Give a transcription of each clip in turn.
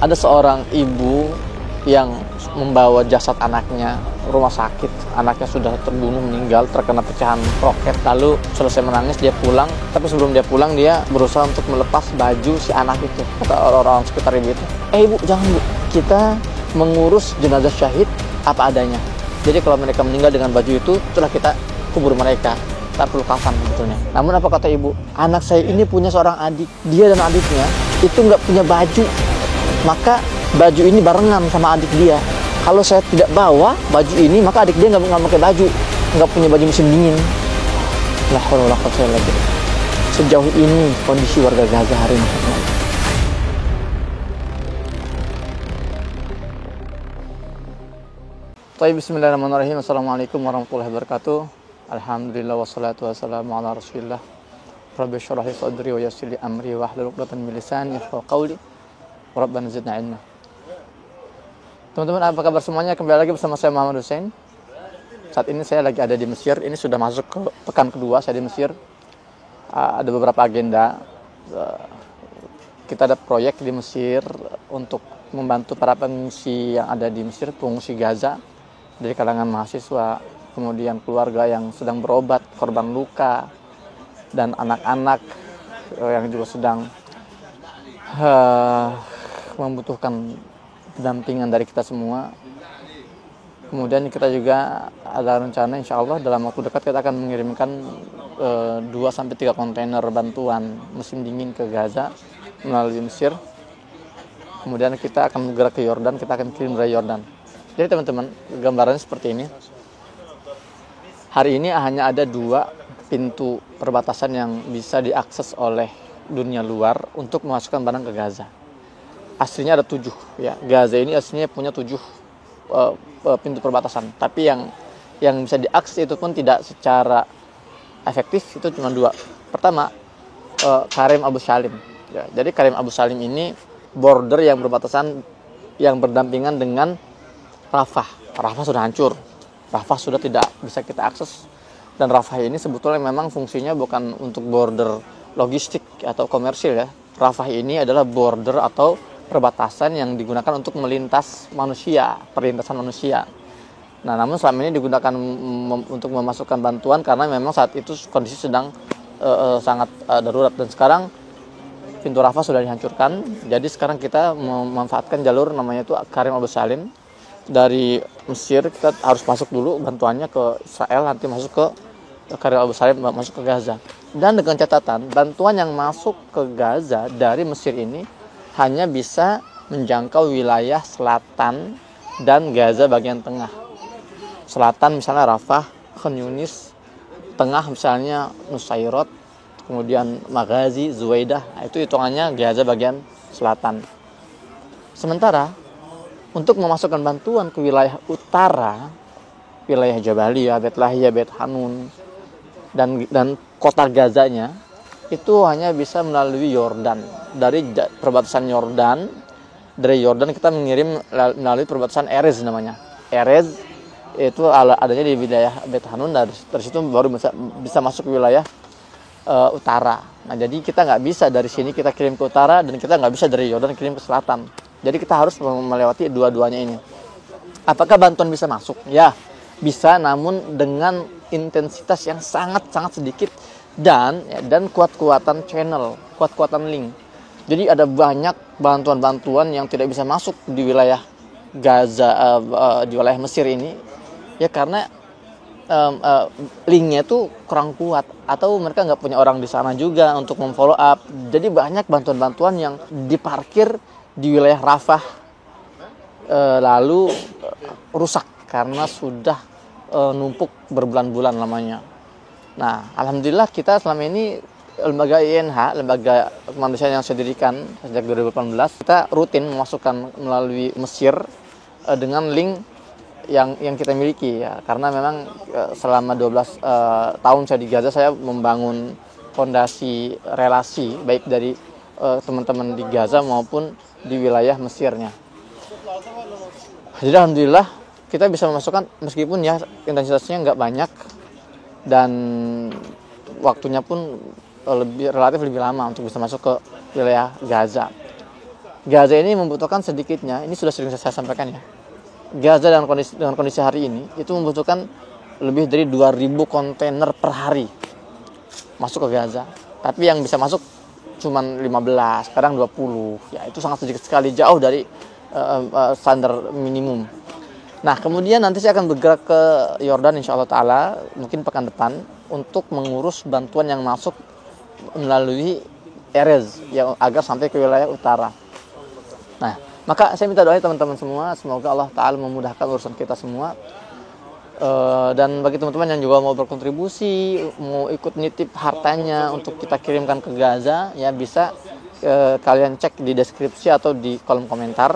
Ada seorang ibu yang membawa jasad anaknya rumah sakit. Anaknya sudah terbunuh, meninggal, terkena pecahan roket. Lalu selesai menangis dia pulang, tapi sebelum dia pulang dia berusaha untuk melepas baju si anak itu. Kata orang-orang sekitar ibu itu, ibu jangan bu, kita mengurus jenazah syahid apa adanya. Jadi kalau mereka meninggal dengan baju itu, setelah kita kubur mereka, tak perlu kafan sebetulnya. Namun apa kata ibu, anak saya ini punya seorang adik, dia dan adiknya itu nggak punya baju, maka baju ini barengan sama adik dia. Kalau saya tidak bawa baju ini, maka adik dia nggak pakai baju, nggak punya baju musim dingin. La haula wala quwwata illa billah. Sejauh ini kondisi warga Gaza hari ini. Bismillahirrahmanirrahim. Assalamualaikum warahmatullahi wabarakatuh. Alhamdulillah wassalatu wassalamu ala rasulillah. Rabbi syrah li sadri wa yassir li amri wahlul 'uqdatam min lisani yafqahu qawli. Rabbana zidna ilma. Teman-teman, apa kabar semuanya? Kembali lagi bersama saya Muhammad Hussein. Saat ini saya lagi ada di Mesir. Ini sudah masuk ke pekan kedua saya di Mesir. Ada beberapa agenda. Kita ada proyek di Mesir untuk membantu para pengungsi yang ada di Mesir, pengungsi Gaza, dari kalangan mahasiswa, kemudian keluarga yang sedang berobat, korban luka, dan anak-anak yang juga sedang membutuhkan pendampingan dari kita semua. Kemudian kita juga ada rencana insya Allah dalam waktu dekat kita akan mengirimkan 2-3 kontainer bantuan musim dingin ke Gaza melalui Mesir. Kemudian kita akan bergerak ke Yordan, kita akan kirim dari Yordan. Jadi teman-teman, gambarannya seperti ini. Hari ini hanya ada 2 pintu perbatasan yang bisa diakses oleh dunia luar untuk memasukkan barang ke Gaza. Aslinya ada 7 ya. Gaza ini aslinya punya 7 pintu perbatasan, tapi yang bisa diakses itu pun tidak secara efektif, itu cuma 2. Pertama, Karim Abu Salim ya. Jadi Karim Abu Salim ini border yang berbatasan yang berdampingan dengan Rafah. Rafah sudah hancur, Rafah sudah tidak bisa kita akses, dan Rafah ini sebetulnya memang fungsinya bukan untuk border logistik atau komersil ya. Rafah ini adalah border atau perbatasan yang digunakan untuk melintas manusia, perlintasan manusia. Nah, namun selama ini digunakan untuk memasukkan bantuan karena memang saat itu kondisi sedang sangat darurat, dan sekarang pintu Rafah sudah dihancurkan. Jadi sekarang kita memanfaatkan jalur namanya itu Karim Abu Salim. Dari Mesir kita harus masuk dulu bantuannya ke Israel, nanti masuk ke Karim Abu Salim, masuk ke Gaza. Dan dengan catatan, bantuan yang masuk ke Gaza dari Mesir ini hanya bisa menjangkau wilayah selatan dan Gaza bagian tengah. Selatan misalnya Rafah, Khan Yunis, tengah misalnya Nusairat, kemudian Maghazi, Zuwaidah, itu hitungannya Gaza bagian selatan. Sementara untuk memasukkan bantuan ke wilayah utara, wilayah Jabaliyah, Beit Lahia, Beit Hanun, dan kota Gazanya, itu hanya bisa melalui Yordan. Dari perbatasan Yordan, dari Yordan kita mengirim melalui perbatasan Erez namanya. Erez itu adanya di wilayah Beit Hanun, dari situ baru bisa masuk ke wilayah utara. Nah, jadi kita nggak bisa dari sini kita kirim ke utara, dan kita nggak bisa dari Yordan kirim ke selatan. Jadi kita harus melewati dua-duanya ini. Apakah bantuan bisa masuk? Ya, bisa, namun dengan intensitas yang sangat-sangat sedikit dan kuat-kuatan channel, kuat-kuatan link. Jadi ada banyak bantuan-bantuan yang tidak bisa masuk di wilayah Gaza, di wilayah Mesir ini, ya karena linknya itu kurang kuat, atau mereka nggak punya orang di sana juga untuk memfollow up. Jadi banyak bantuan-bantuan yang diparkir di wilayah Rafah, lalu rusak karena sudah numpuk berbulan-bulan lamanya. Nah, alhamdulillah kita selama ini lembaga INH, lembaga kemanusiaan yang saya dirikan sejak 2018, kita rutin memasukkan melalui Mesir dengan link yang kita miliki ya, karena memang selama 12 tahun saya di Gaza, saya membangun fondasi relasi baik dari teman-teman di Gaza maupun di wilayah Mesirnya. Jadi alhamdulillah kita bisa memasukkan, meskipun ya intensitasnya nggak banyak dan waktunya pun relatif lebih lama untuk bisa masuk ke wilayah Gaza. Gaza ini membutuhkan sedikitnya, ini sudah sering saya sampaikan ya. Gaza dengan kondisi hari ini itu membutuhkan lebih dari 2.000 kontainer per hari masuk ke Gaza. Tapi yang bisa masuk cuman 15, kadang 20. Ya, itu sangat sedikit sekali, jauh dari standar minimum. Nah, kemudian nanti saya akan bergerak ke Yordan insyaallah taala mungkin pekan depan untuk mengurus bantuan yang masuk melalui Erez yang agar sampai ke wilayah utara. Nah, maka saya minta doa teman-teman semua, semoga Allah Ta'ala memudahkan urusan kita semua. Dan bagi teman-teman yang juga mau berkontribusi, mau ikut nitip hartanya untuk kita kirimkan ke Gaza, ya bisa kalian cek di deskripsi atau di kolom komentar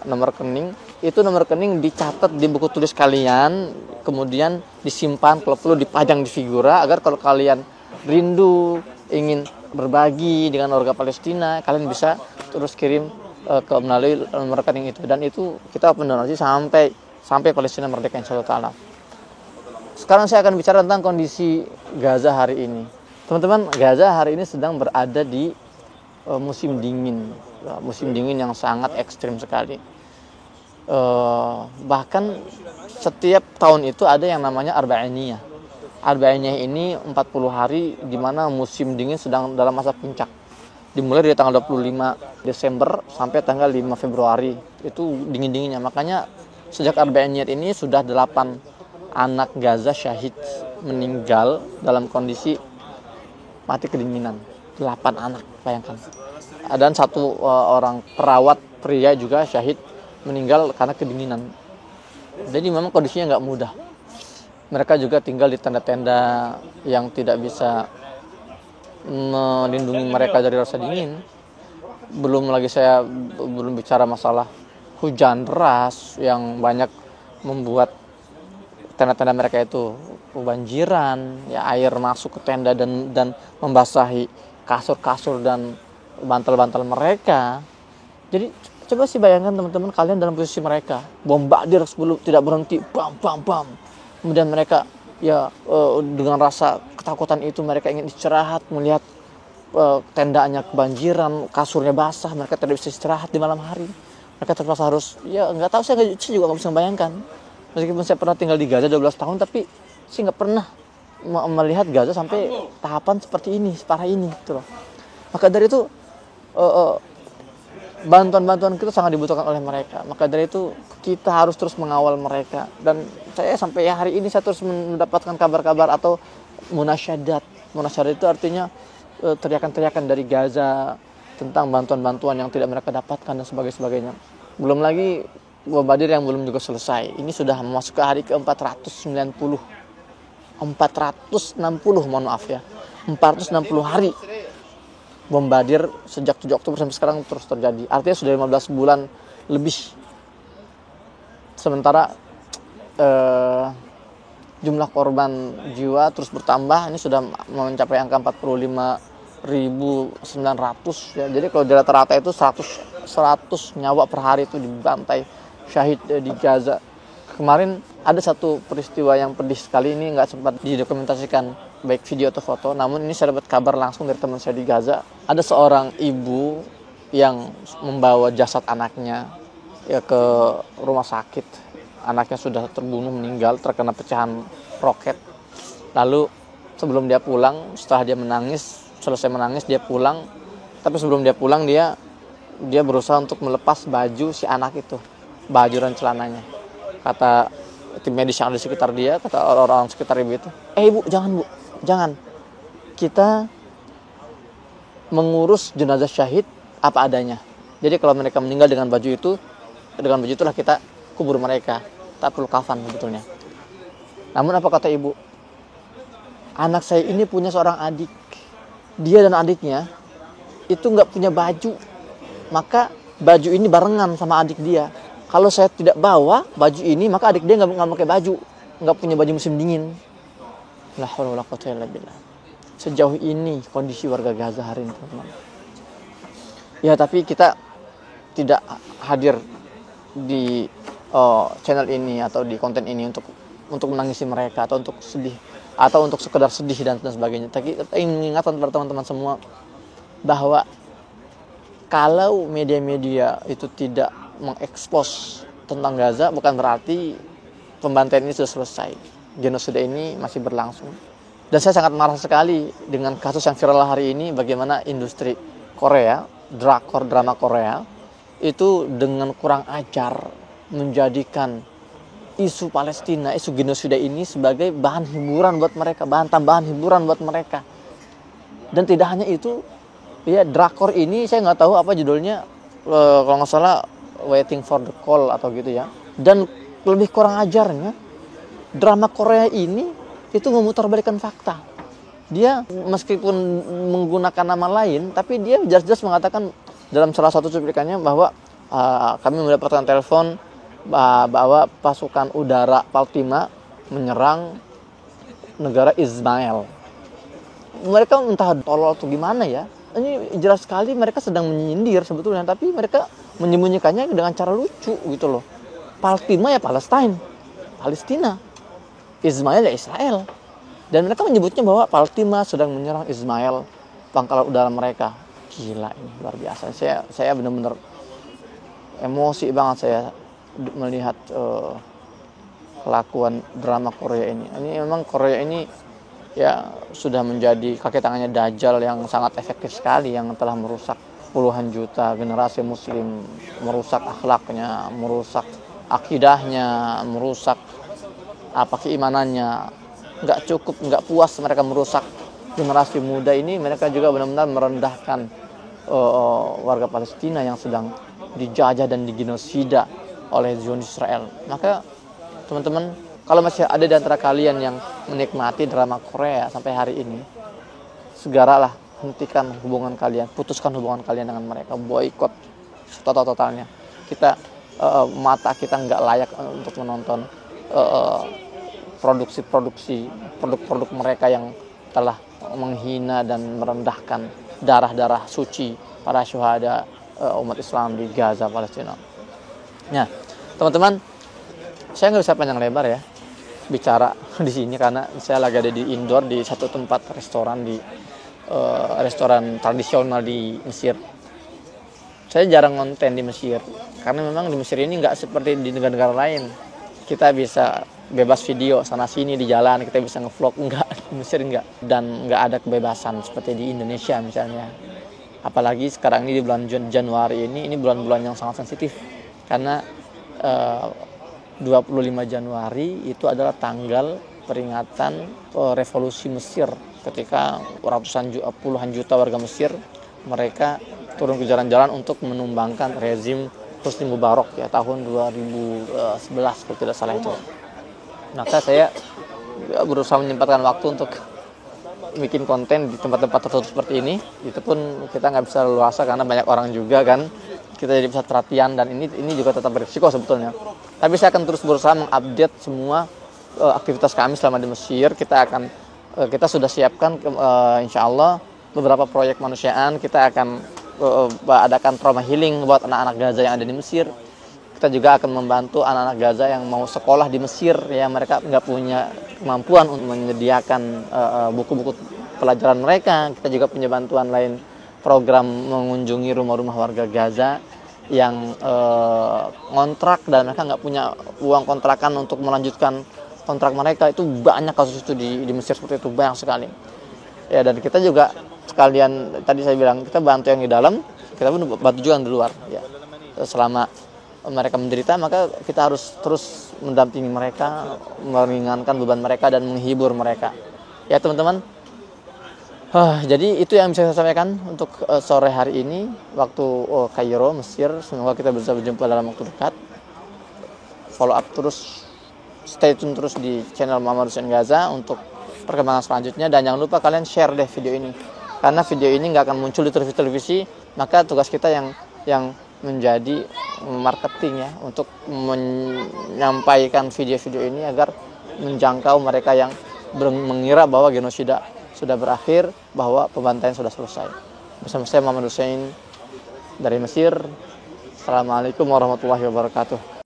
nomor rekening. Itu nomor rekening dicatat di buku tulis kalian, kemudian disimpan, kalau perlu dipajang di figura, agar kalau kalian rindu ingin berbagi dengan warga Palestina, kalian bisa terus kirim ke melalui nomor rekening itu, dan itu kita mendonasi sampai Palestina merdeka insyaallah taala. Sekarang saya akan bicara tentang kondisi Gaza hari ini. Teman-teman, Gaza hari ini sedang berada di musim dingin, musim dingin yang sangat ekstrim sekali. Bahkan setiap tahun itu ada yang namanya Arba'iniyah. Arba'iniyah ini 40 hari di mana musim dingin sedang dalam masa puncak. Dimulai dari tanggal 25 Desember sampai tanggal 5 Februari. Itu dingin-dinginnya. Makanya sejak Arba'iniyah ini sudah 8 anak Gaza syahid meninggal dalam kondisi mati kedinginan. 8 anak, bayangkan. Dan 1 orang perawat pria juga syahid meninggal karena kedinginan. Jadi memang kondisinya nggak mudah. Mereka juga tinggal di tenda-tenda yang tidak bisa melindungi mereka dari rasa dingin. Belum lagi saya belum bicara masalah hujan deras yang banyak membuat tenda-tenda mereka itu kebanjiran, ya air masuk ke tenda dan membasahi kasur-kasur dan bantal-bantal mereka. Jadi coba sih bayangkan teman-teman kalian dalam posisi mereka, bombardir sebelum tidak berhenti, bam bam bam. Kemudian mereka ya dengan rasa ketakutan itu mereka ingin istirahat, melihat tendanya kebanjiran, kasurnya basah, mereka tidak bisa istirahat di malam hari. Mereka terpaksa harus, ya nggak tahu, saya juga nggak bisa membayangkan. Meskipun saya pernah tinggal di Gaza 12 tahun, tapi saya nggak pernah melihat Gaza sampai tahapan seperti ini, separah ini, gitu loh. Maka dari itu bantuan-bantuan kita sangat dibutuhkan oleh mereka. Maka dari itu kita harus terus mengawal mereka. Dan saya sampai hari ini saya terus mendapatkan kabar-kabar atau munasyadat. Munasyadat itu artinya teriakan-teriakan dari Gaza tentang bantuan-bantuan yang tidak mereka dapatkan dan sebagainya. Belum lagi bombardir yang belum juga selesai. Ini sudah masuk ke hari ke-460. 460, mohon maaf ya. 460 hari bombardir sejak 7 Oktober sampai sekarang terus terjadi. Artinya sudah 15 bulan lebih. Sementara jumlah korban jiwa terus bertambah. Ini sudah mencapai angka 45.900 ya. Jadi kalau di rata-rata itu 100 nyawa per hari itu dibantai syahid di Gaza. Kemarin ada satu peristiwa yang pedih sekali, ini nggak sempat didokumentasikan baik video atau foto, namun ini saya dapat kabar langsung dari teman saya di Gaza. Ada seorang ibu yang membawa jasad anaknya ya ke rumah sakit. Anaknya sudah terbunuh, meninggal terkena pecahan roket. Lalu sebelum dia pulang, setelah dia selesai menangis dia pulang. Tapi sebelum dia pulang dia berusaha untuk melepas baju si anak itu, baju dan celananya. Kata tim medis yang ada di sekitar dia, kata orang-orang sekitar ibu itu, ibu, jangan. Kita mengurus jenazah syahid apa adanya. Jadi kalau mereka meninggal dengan baju itulah kita kubur mereka. Tak perlu kafan sebetulnya. Namun apa kata ibu? Anak saya ini punya seorang adik. Dia dan adiknya itu nggak punya baju. Maka baju ini barengan sama adik dia. Kalau saya tidak bawa baju ini, maka adik dia nggak pakai baju, nggak punya baju musim dingin. La haula wala quwwata illa billah. Sejauh ini kondisi warga Gaza hari ini, teman-teman. Ya, tapi kita tidak hadir di channel ini atau di konten ini untuk menangisi mereka atau untuk sedih atau untuk sekedar sedih dan sebagainya. Tapi kita ingin mengingatkan kepada teman-teman semua bahwa Kalau media-media itu tidak mengekspos tentang Gaza, bukan berarti pembantaian ini sudah selesai. Genosida ini masih berlangsung. Dan saya sangat marah sekali dengan kasus yang viral hari ini, bagaimana industri Korea, drakor drama Korea, itu dengan kurang ajar menjadikan isu Palestina, isu genosida ini sebagai bahan hiburan buat mereka, bahan tambahan hiburan buat mereka. Dan tidak hanya itu, ya drakor ini saya nggak tahu apa judulnya, kalau nggak salah Waiting for the Call atau gitu ya. Dan lebih kurang ajarnya, drama Korea ini itu memutarbalikkan fakta. Dia meskipun menggunakan nama lain, tapi dia jelas-jelas mengatakan dalam salah satu cuplikannya bahwa kami mendapatkan telepon bahwa pasukan udara Palestina menyerang negara Israel. Mereka entah tolol atau gimana ya. Ini jelas sekali mereka sedang menyindir sebetulnya, tapi mereka menyembunyikannya dengan cara lucu gitu loh. Palestina ya Palestina. Ismail ya Israel. Dan mereka menyebutnya bahwa Palestina sedang menyerang Ismail, pangkalan udara mereka. Gila, ini luar biasa. Saya benar-benar emosi banget saya melihat kelakuan drama Korea ini. Ini memang Korea ini ya sudah menjadi kaki tangannya Dajjal yang sangat efektif sekali, yang telah merusak puluhan juta generasi muslim, merusak akhlaknya, merusak akidahnya, merusak keimanannya. Nggak puas mereka merusak generasi muda ini, mereka juga benar-benar merendahkan warga Palestina yang sedang dijajah dan digenosida oleh Zionis Israel. Maka teman-teman, kalau masih ada di antara kalian yang menikmati drama Korea sampai hari ini, segeralah hentikan hubungan kalian, putuskan hubungan kalian dengan mereka, boikot totalnya. Mata kita nggak layak untuk menonton produk-produk mereka yang telah menghina dan merendahkan darah-darah suci para syuhada umat Islam di Gaza, Palestina. Nah, teman-teman, saya nggak bisa panjang lebar ya bicara di sini karena saya lagi ada di indoor di satu tempat restoran restoran tradisional di Mesir. Saya jarang konten di Mesir karena memang di Mesir ini nggak seperti di negara-negara lain. Kita bisa bebas video sana sini di jalan, kita bisa ngevlog. Enggak, di Mesir enggak. Dan enggak ada kebebasan seperti di Indonesia misalnya. Apalagi sekarang ini di bulan Januari ini bulan-bulan yang sangat sensitif karena 25 Januari itu adalah tanggal peringatan revolusi Mesir, ketika puluhan juta warga Mesir mereka turun ke jalan-jalan untuk menumbangkan rezim Husni Mubarak ya tahun 2011 kalau tidak salah itu. Maka saya berusaha menyempatkan waktu untuk bikin konten di tempat-tempat tertutup seperti ini. Itu pun kita nggak bisa leluasa karena banyak orang juga kan. Kita jadi pusat perhatian dan ini juga tetap berisiko sebetulnya. Tapi saya akan terus berusaha mengupdate semua aktivitas kami selama di Mesir. Kita sudah siapkan insya Allah beberapa proyek kemanusiaan. Kita akan adakan trauma healing buat anak-anak Gaza yang ada di Mesir. Kita juga akan membantu anak-anak Gaza yang mau sekolah di Mesir, ya mereka nggak punya kemampuan untuk menyediakan buku-buku pelajaran mereka. Kita juga punya bantuan lain, program mengunjungi rumah-rumah warga Gaza yang ngontrak dan mereka nggak punya uang kontrakan untuk melanjutkan kontrak mereka. Itu banyak kasus itu di Mesir seperti itu, banyak sekali. Ya, dan kita juga sekalian tadi saya bilang kita bantu yang di dalam, kita pun bantu juga yang di luar. Ya, selama mereka menderita maka kita harus terus mendampingi mereka, meringankan beban mereka dan menghibur mereka. Ya teman-teman, jadi itu yang bisa saya sampaikan untuk sore hari ini waktu Kairo, Mesir. Semoga kita bisa berjumpa dalam waktu dekat. Follow up terus, stay tune terus di channel Muhammad Hussein Gaza untuk perkembangan selanjutnya. Dan jangan lupa kalian share deh video ini, karena video ini nggak akan muncul di televisi. Maka tugas kita yang menjadi marketing ya, untuk menyampaikan video-video ini agar menjangkau mereka yang mengira bahwa genosida sudah berakhir, bahwa pembantaian sudah selesai. Bersama saya Muhammad Hussein dari Mesir. Assalamualaikum warahmatullahi wabarakatuh.